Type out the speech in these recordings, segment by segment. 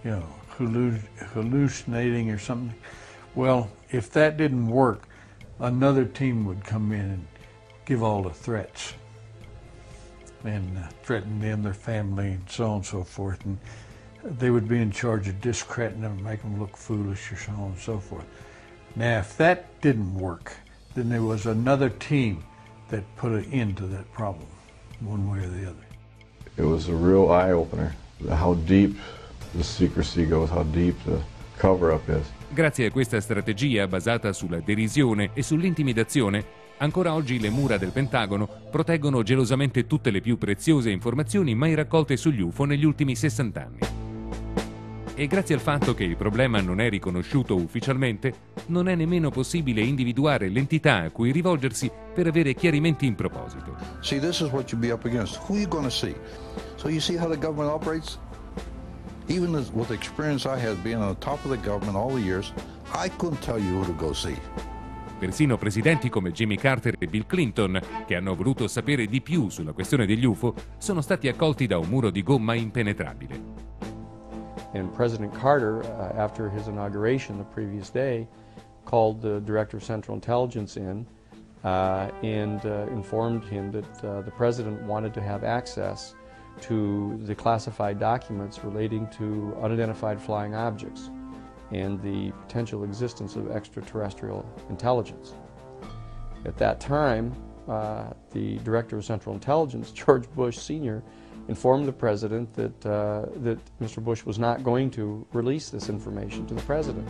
you know, hallucinating or something. Well, if that didn't work, another team would come in and give all the threats and threaten them, their family, and so on and so forth. And they would be in charge of discrediting them, make them look foolish or so on and so forth. Now, if that didn't work, then there was another team that put an end to that problem, one way or the other. It was a real eye-opener, how deep the secrecy goes, how deep the cover-up is. Grazie a questa strategia basata sulla derisione e sull'intimidazione, ancora oggi le mura del Pentagono proteggono gelosamente tutte le più preziose informazioni mai raccolte sugli UFO negli ultimi 60 anni. E grazie al fatto che il problema non è riconosciuto ufficialmente, non è nemmeno possibile individuare l'entità a cui rivolgersi per avere chiarimenti in proposito. See, this is what you'll be up against. Who are you going to see? So you see how the government operates? Even with the experience I had being on the top of the government all the years, I couldn't tell you who to go see. Persino presidenti come Jimmy Carter e Bill Clinton, che hanno voluto sapere di più sulla questione degli UFO, sono stati accolti da un muro di gomma impenetrabile. And President Carter, after his inauguration the previous day, called the Director of Central Intelligence in and informed him that the President wanted to have access to the classified documents relating to unidentified flying objects and the potential existence of extraterrestrial intelligence. At that time, the Director of Central Intelligence, George Bush Sr., informed the President that, that Mr. Bush was not going to release this information to the President.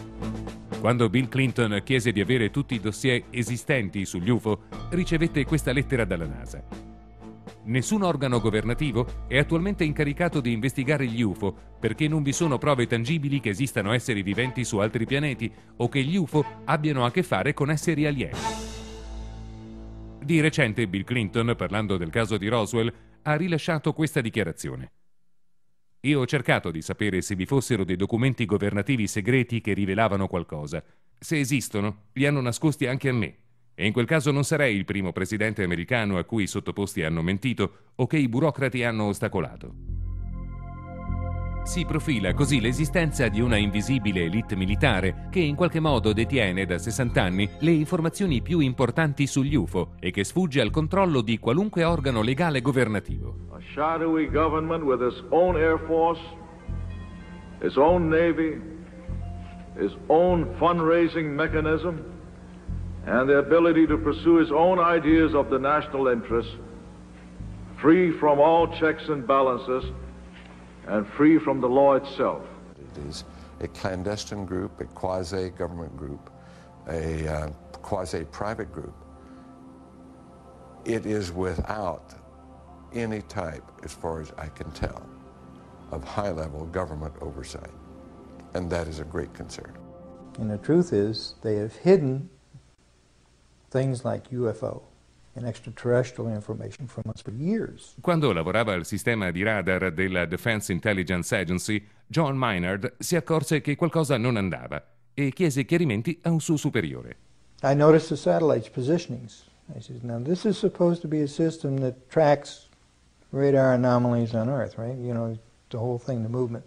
Quando Bill Clinton chiese di avere tutti i dossier esistenti sugli UFO, ricevette questa lettera dalla NASA. Nessun organo governativo è attualmente incaricato di investigare gli UFO perché non vi sono prove tangibili che esistano esseri viventi su altri pianeti o che gli UFO abbiano a che fare con esseri alieni. Di recente Bill Clinton, parlando del caso di Roswell, ha rilasciato questa dichiarazione. Io ho cercato di sapere se vi fossero dei documenti governativi segreti che rivelavano qualcosa. Se esistono, li hanno nascosti anche a me. E in quel caso non sarei il primo presidente americano a cui i sottoposti hanno mentito o che i burocrati hanno ostacolato. Si profila così l'esistenza di una invisibile elite militare che in qualche modo detiene da 60 anni le informazioni più importanti sugli UFO e che sfugge al controllo di qualunque organo legale governativo. A shadowy government with its own air force, its own navy, its own fundraising mechanism, and the ability to pursue its own ideas of the national interest, free from all checks and balances, and free from the law itself. It is a clandestine group, a quasi-government group, a quasi-private group. It is without any type, as far as I can tell, of high-level government oversight, and that is a great concern. And the truth is, they have hidden things like UFO and extraterrestrial information from us for years. Quando lavorava al sistema di radar della Defense Intelligence Agency, John Maynard si accorse che qualcosa non andava e chiese chiarimenti a un suo superiore. I noticed the satellite's positionings. I said, now this is supposed to be a system that tracks radar anomalies on Earth, right? You know, the whole thing, the movement.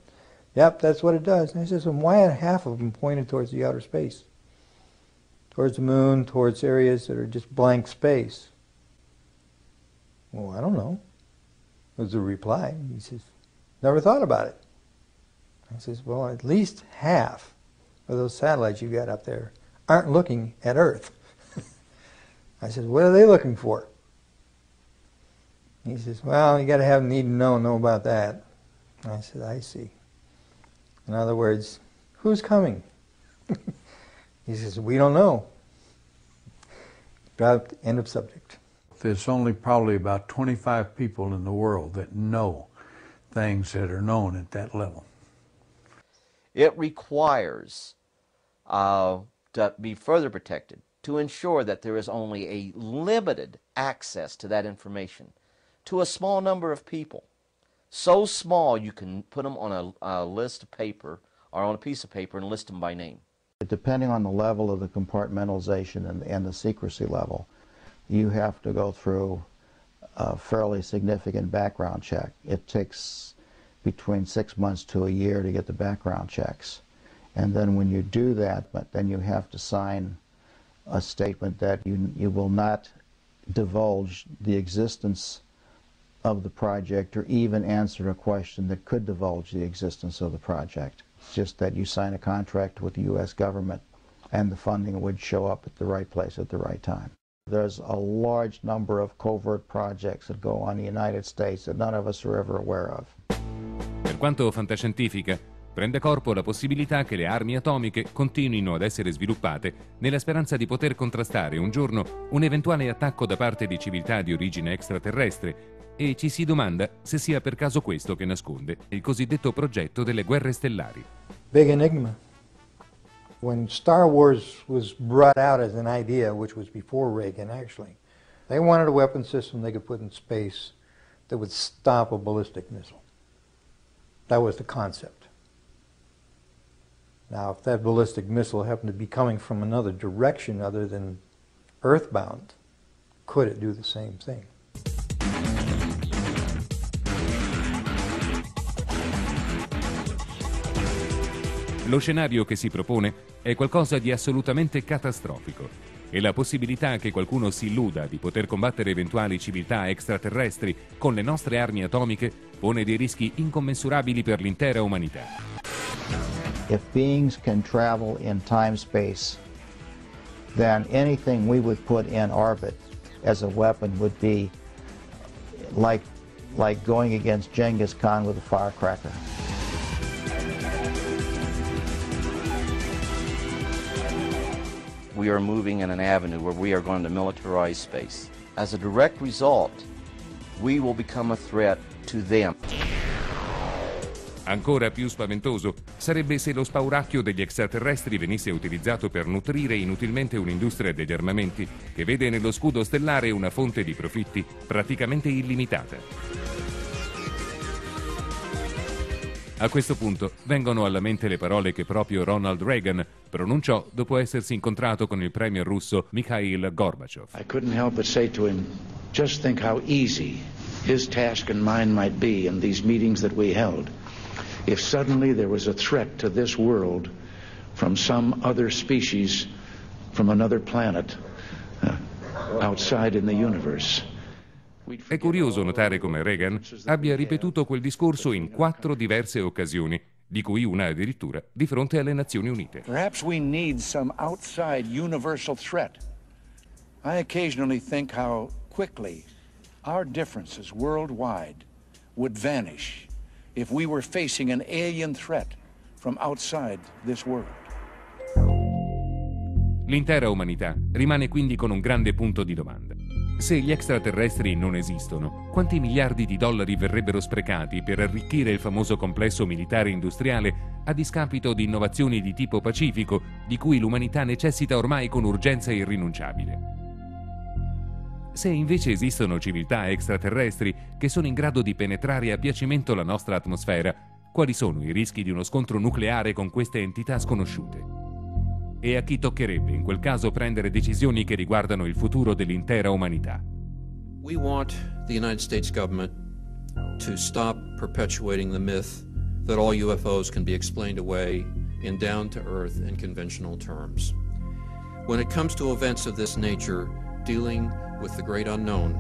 Yep, that's what it does. And I said, so why are half of them pointed towards the outer space? Towards the moon, towards areas that are just blank space? Well, I don't know, was the reply. He says, never thought about it. I says, well, at least half of those satellites you got up there aren't looking at Earth. I said, what are they looking for? He says, well, you got to have them need to know about that. I said, I see. In other words, who's coming? He says, we don't know. Dropped, end of subject. There's only probably about 25 people in the world that know things that are known at that level. It requires to be further protected to ensure that there is only a limited access to that information to a small number of people. So small you can put them on a list of paper or on a piece of paper and list them by name. Depending on the level of the compartmentalization and the secrecy level, you have to go through a fairly significant background check. It takes between 6 months to a year to get the background checks. And then when you do that, but then you have to sign a statement that you will not divulge the existence of the project or even answer a question that could divulge the existence of the project. It's just that you sign a contract with the U.S. government and the funding would show up at the right place at the right time. There's a large number of covert projects that go on in the United States that none of us are ever aware of. Per quanto fantascientifica, prende corpo la possibilità che le armi atomiche continuino ad essere sviluppate nella speranza di poter contrastare un giorno un eventuale attacco da parte di civiltà di origine extraterrestre, e ci si domanda se sia per caso questo che nasconde il cosiddetto progetto delle guerre stellari. Big enigma. When Star Wars was brought out as an idea, which was before Reagan actually, they wanted a weapon system they could put in space that would stop a ballistic missile. That was the concept. Now, if that ballistic missile happened to be coming from another direction other than earthbound, could it do the same thing? Lo scenario che si propone è qualcosa di assolutamente catastrofico e la possibilità che qualcuno si illuda di poter combattere eventuali civiltà extraterrestri con le nostre armi atomiche pone dei rischi incommensurabili per l'intera umanità. If beings can travel in time-space, then anything we would put in orbit as a weapon would be like going against Genghis Khan with a firecracker. We are moving in an avenue where we are going to militarize space. As a direct result, we will become a threat to them. Ancora più spaventoso sarebbe se lo spauracchio degli extraterrestri venisse utilizzato per nutrire inutilmente un'industria degli armamenti che vede nello scudo stellare una fonte di profitti praticamente illimitata. A questo punto vengono alla mente le parole che proprio Ronald Reagan pronunciò dopo essersi incontrato con il premier russo Mikhail Gorbachev. I couldn't help but say to him, just think how easy his task and mine might be in these meetings that we held if suddenly there was a threat to this world from some other species from another planet outside in the universe. È curioso notare come Reagan abbia ripetuto quel discorso in 4 diverse occasioni, di cui una addirittura di fronte alle Nazioni Unite. Perhaps we need some outside universal threat. I occasionally think how quickly our differences worldwide would vanish if we were facing an alien threat from outside this world. L'intera umanità rimane quindi con un grande punto di domanda. Se gli extraterrestri non esistono, quanti miliardi di dollari verrebbero sprecati per arricchire il famoso complesso militare industriale a discapito di innovazioni di tipo pacifico di cui l'umanità necessita ormai con urgenza irrinunciabile? Se invece esistono civiltà extraterrestri che sono in grado di penetrare a piacimento la nostra atmosfera, quali sono i rischi di uno scontro nucleare con queste entità sconosciute? E a chi toccherebbe in quel caso prendere decisioni che riguardano il futuro dell'intera umanità? We want the United States government to stop perpetuating the myth that all UFOs can be explained away in down-to-earth and conventional terms. When it comes to events of this nature, dealing with the great unknown,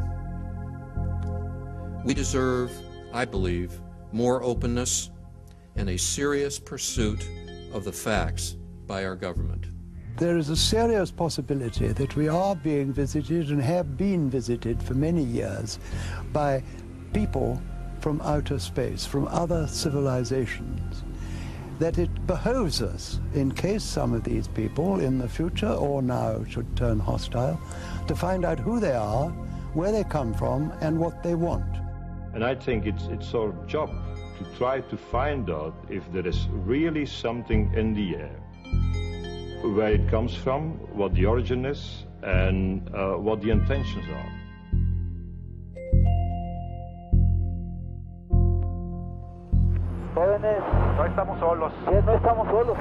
we deserve, I believe, more openness and a serious pursuit of the facts by our government. There is a serious possibility that we are being visited and have been visited for many years by people from outer space, from other civilizations. That it behoves us, in case some of these people in the future or now should turn hostile, to find out who they are, where they come from, and what they want. And I think it's our job to try to find out if there is really something in the air. Where it comes from, what the origin is, and what the intentions are. Jóvenes, no estamos solos. No estamos solos.